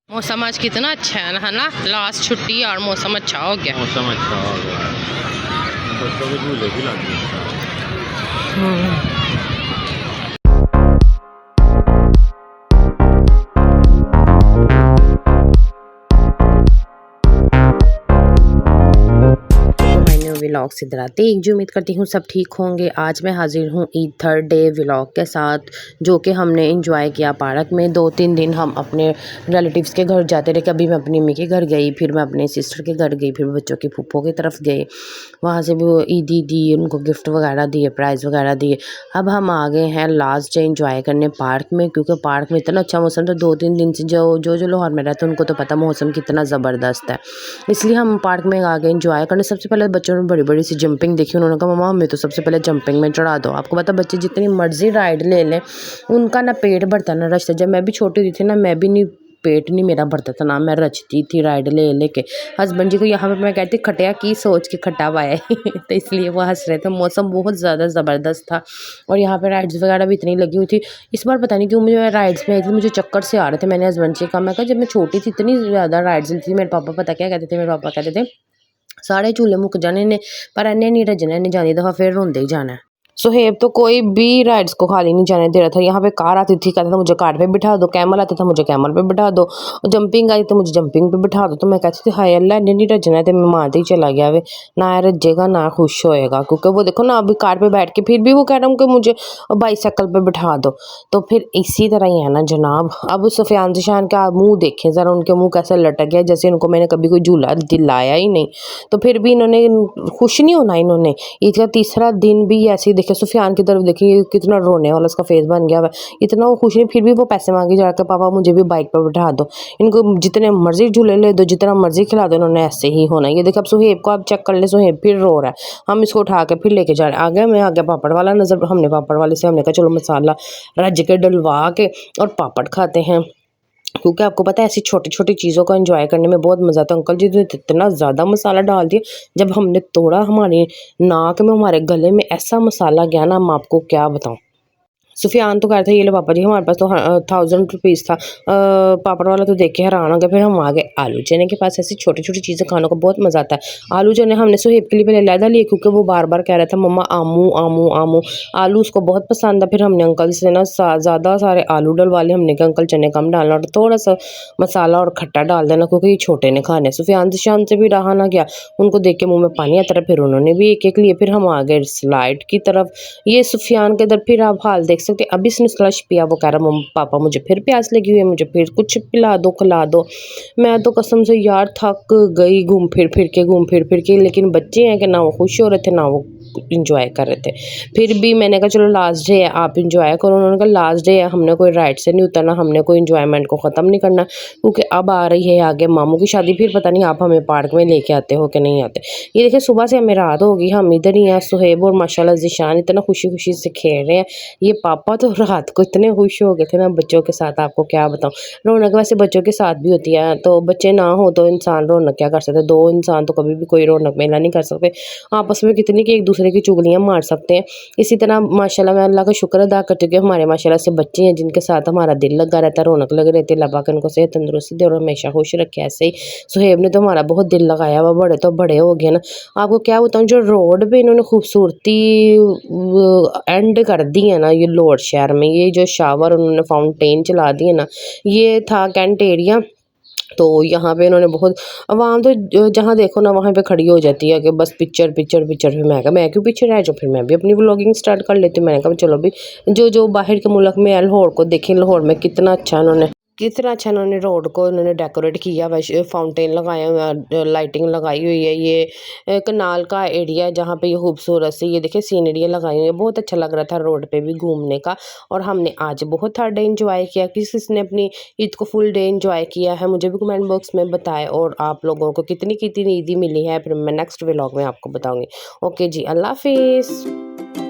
मौसम आज कितना अच्छा है ना, लास्ट छुट्टी और मौसम अच्छा हो गया। मौसम अच्छा हो गया, बच्चों के झूले भी लग गए। व्लॉग से डराते एक जो उम्मीद करती हूँ सब ठीक होंगे। आज मैं हाजिर हूँ ईद थर्ड डे व्लॉग के साथ, जो कि हमने एंजॉय किया पार्क में। 2-3 दिन हम अपने रिलेटिव्स के घर जाते रहे। कभी मैं अपनी मम्मी के घर गई, फिर मैं अपने सिस्टर के घर गई, फिर बच्चों की फूफो की तरफ गए, वहाँ से भी वो ईदी दी, उनको गिफ्ट वगैरह दिए, प्राइज़ वगैरह दिए। अब हम आ गए हैं लास्ट डे एंजॉय करने पार्क में, क्योंकि पार्क में इतना अच्छा मौसम था। 2-3 दिन से जो लाहौर में रहते हैं उनको तो पता मौसम कितना ज़बरदस्त है, इसलिए हम पार्क में आ गए एंजॉय करने। सबसे पहले बच्चों ने बड़ी बड़ी सी जंपिंग देखी, उन्होंने कहा मम्मा हमें तो सबसे पहले जंपिंग में चढ़ा दो। आपको पता बच्चे जितनी मर्जी राइड ले लें उनका ना पेट भरता ना रचता। जब मैं भी छोटी हुई थी ना, मैं भी नहीं, पेट नहीं मेरा भरता था ना मैं रचती थी राइड ले लेके। हस्बैंड जी को यहाँ पे मैं कहती खटिया की सोच के खटा पाया तो इसलिए वो हंस रहे थे। मौसम बहुत ज़्यादा ज़बरदस्त था और यहाँ पे राइड्स वगैरह भी इतनी लगी हुई थी। इस बार पता नहीं क्यों मुझे राइड्स में आई थी, मुझे चक्कर से आ रहे थे। मैंने हस्बैंड से कहा, मैं कहा जब मैं छोटी थी इतनी ज़्यादा राइड्स थी। मेरे पापा पता क्या कहते थे, मेरे पापा कहते थे सारे झूले मुक जाने ने पर इन्हें नहीं रजने, इन्हें जानी दफ़ा फिर रोंदे ही जाना है। सुहेब तो कोई भी राइड्स को खाली नहीं जाने दे रहा था। यहाँ पे कार आती थी, कहता था मुझे कार पे बिठा दो, कैमल आती था मुझे कैमल पे बिठा दो, जंपिंग आई तो मुझे जंपिंग पे बिठा दो। तो मैं कहती थी हाय अल्लाह इन्हें नहीं रजना है, तो मैं मारते ही चला गया वे, ना रजेगा ना खुश होएगा। क्योंकि वो देखो ना अभी कार पे बैठ के फिर भी वो कह रहा हूँ कि मुझे बाईसाइकिल पे बिठा दो। तो फिर इसी तरह ही है ना जनाब। अब सुफियान ज़िशान का मुँह देखें ज़रा, उनके मुँह कैसे लटक गया, जैसे उनको मैंने कभी कोई झूला दिलाया ही नहीं। तो फिर भी इन्होंने खुश नहीं होना। इन्होंने ईद का तीसरा दिन भी ऐसे ही देखे, सुफियान की तरफ देखिए कितना रोने वाला उसका फेस बन गया हुआ, इतना वो खुश नहीं। फिर भी वो पैसे मांगे जाकर पापा मुझे भी बाइक पर बिठा दो, इनको जितने मर्जी झूले ले दो, जितना मर्जी खिला दो, इन्होंने ऐसे ही होना। ये देखो अब सुहेब को आप चेक कर ले, सुहेब फिर रो रहा है। हम इसको उठा के फिर लेके जा रहे हैं। आगे मैं आगे पापड़ वाला नजर, हमने पापड़ वाले से हमने कहा चलो मसाला रज के डलवा के और पापड़ खाते हैं, क्योंकि आपको पता है ऐसी छोटी छोटी चीज़ों को एंजॉय करने में बहुत मज़ा आता है। अंकल जी ने इतना ज़्यादा मसाला डाल दिया, जब हमने तोड़ा हमारी नाक में हमारे गले में ऐसा मसाला गया ना, मैं आपको क्या बताऊँ। सुफियान तो कह रहे थे ये लो पापा जी हमारे पास तो 1000 रुपीज़ था। पापड़ वाला तो देख के हैरान हो गया। फिर हम आ गए आलू चने के पास। ऐसी छोटी छोटी चीज़ें खाने को बहुत मज़ा आता है। आलू चने हमने सुहेब के लिए पहले लहदा लिए, क्योंकि वो बार बार कह रहा था मम्मा आमू आमू आमू। आलू उसको बहुत पसंद है। फिर हमने अंकल से ना ज़्यादा सारे आलू डलवा लिए। हमने कहा अंकल चने कम डालना और थोड़ा सा मसाला और खट्टा डाल देना, क्योंकि ये छोटे ने खाने। सुफियान शान से भी रहा ना गया, उनको देख के मुँह में पानी आता रहा। फिर उन्होंने भी एक एक लिए। फिर हम आ गए स्लाइड की तरफ। ये सुफियान के इधर फिर आप हाल देख सकते, अभी इसने स्लश पिया, वो कह रहा पापा मुझे फिर प्यास लगी हुई है, मुझे फिर कुछ पिला दो खिला दो। मैं तो कसम से यार थक गई घूम फिर के, लेकिन बच्चे हैं कि ना वो खुश हो रहे थे ना वो इंजॉय कर रहे थे। फिर भी मैंने कहा चलो लास्ट डे है आप इंजॉय करो। उन्होंने कहा लास्ट डे है, हमने कोई राइड से नहीं उतरना, हमने कोई इंजॉयमेंट को ख़त्म नहीं करना, क्योंकि अब आ रही है आगे मामू की शादी। फिर पता नहीं आप हमें पार्क में लेके आते हो कि नहीं आते। ये देखिए सुबह से हमें रात होगी, हम इधर ही हैं। सुहेब और माशाल्लाह ज़िशान इतना खुशी खुशी से खेल रहे हैं। ये पापा तो रात को इतने खुश हो गए थे ना बच्चों के साथ, आपको क्या बताऊँ। रौनक वैसे बच्चों के साथ भी होती है, तो बच्चे ना हो तो इंसान रौनक क्या कर सकते हैं। 2 इंसान तो कभी भी कोई रौनक मेला नहीं कर सकते। आपस में कितनी कि एक दूसरे की चुगलियाँ मार सकते हैं। इसी तरह माशाल्लाह मैं अल्लाह का शुक्र अदा करती हूँ कि हमारे माशाल्लाह से बच्चे हैं जिनके साथ हमारा दिल लगा रहता है, रौनक लगी रहती है। अल्लाह पाक उनको सेहत तंदुरुस्ती दे और हमेशा खुश रखे। ऐसे ही सुहेब ने तो हमारा बहुत दिल लगाया हुआ, बड़े तो बड़े हो गए ना। आपको क्या बताऊँ, जो रोड पे इन्होंने खूबसूरती एंड कर दी है ना ये लोड शहर में, ये जो शावर उन्होंने फाउंटेन चला दिए ना, ये था कैंट एरिया। तो यहाँ पे इन्होंने बहुत आवाम तो जहाँ देखो ना वहाँ पे खड़ी हो जाती है कि बस पिक्चर पिक्चर पिक्चर। फिर मैं कहा मैं क्यों पीछे रह जाऊँ, फिर मैं भी अपनी व्लॉगिंग स्टार्ट कर लेती हूँ। मैंने कहा चलो भी जो बाहर के मुल्क में है लाहौर को देखें, लाहौर में कितना अच्छा इन्होंने रोड को इन्होंने डेकोरेट किया हुआ, फाउंटेन लगाया हुआ, लाइटिंग लगाई हुई है। ये कनाल का एरिया है जहाँ पे ये खूबसूरत सी ये देखिए सीनरियाँ लगाई हुई है। बहुत अच्छा लग रहा था रोड पे भी घूमने का। और हमने आज बहुत थर्ड डे इंजॉय किया। किसने अपनी ईद को फुल डे इंजॉय किया है मुझे भी कमेंट बॉक्स में बताएं, और आप लोगों को कितनी कितनी ईदी मिली है फिर मैं नेक्स्ट व्लॉग में आपको बताऊँगी। ओके जी, अल्लाह हाफिज़।